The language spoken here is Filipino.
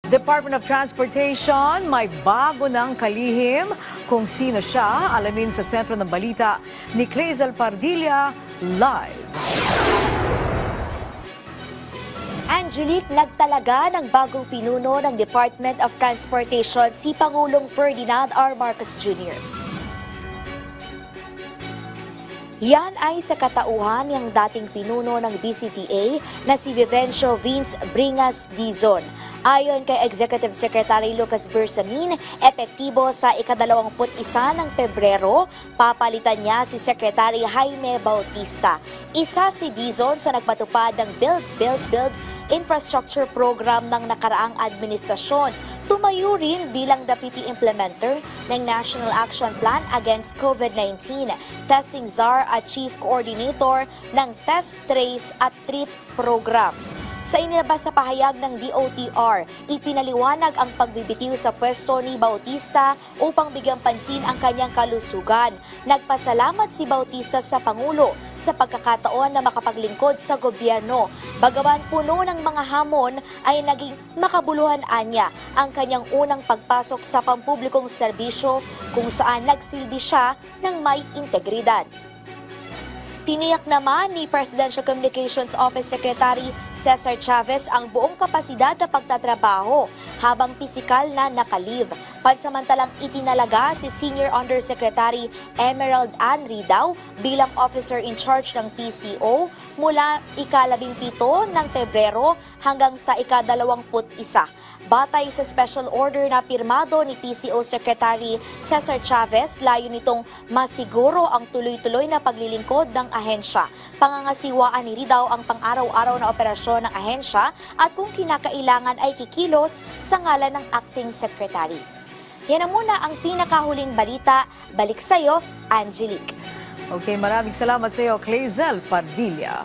Department of Transportation, may bago ng kalihim. Kung sino siya, alamin sa sentro ng balita ni Clazel Pardilla, live. Angelique, nagtalaga ng bagong pinuno ng Department of Transportation si Pangulong Ferdinand R. Marcos Jr. Yan ay sa katauhan ng dating pinuno ng DCTA na si Vivencio Vince Bringas Dizon. Ayon kay Executive Secretary Lucas Bersamin, epektibo sa ika-21 ng Pebrero, papalitan niya si Secretary Jaime Bautista. Isa si Dizon sa nagpatupad ng Build Infrastructure Program ng nakaraang administrasyon. Tumayo rin bilang deputy implementer ng National Action Plan Against COVID-19, Testing Czar at Chief Coordinator ng Test, Trace at Treat Program. Sa inilabas sa pahayag ng DOTR, ipinaliwanag ang pagbibitiw sa pwesto ni Bautista upang bigyang pansin ang kanyang kalusugan. Nagpasalamat si Bautista sa Pangulo sa pagkakataon na makapaglingkod sa gobyerno. Bagaman puno ng mga hamon ay naging makabuluhan anya ang kanyang unang pagpasok sa pampublikong serbisyo kung saan nagsilbi siya ng may integridad. Tiniyak naman ni Presidential Communications Office Secretary Cesar Chavez ang buong kapasidad na pagtatrabaho habang pisikal na nakalib. Pansamantalang itinalaga si Senior Undersecretary Emerald Ann Ridao bilang officer in charge ng PCO mula ika-17 ng Pebrero hanggang sa ika-21. Batay sa special order na pirmado ni PCO Secretary Cesar Chavez, layo nitong masiguro ang tuloy-tuloy na paglilingkod ng ahensya. Pangangasiwaan ni Ridao ang pang-araw-araw na operasyon ng ahensya at kung kinakailangan ay kikilos sa ngalan ng acting secretary. Yan na muna ang pinakahuling balita. Balik sa'yo, Angelique. Okay, maraming salamat sa iyo, Clazel Pardilla.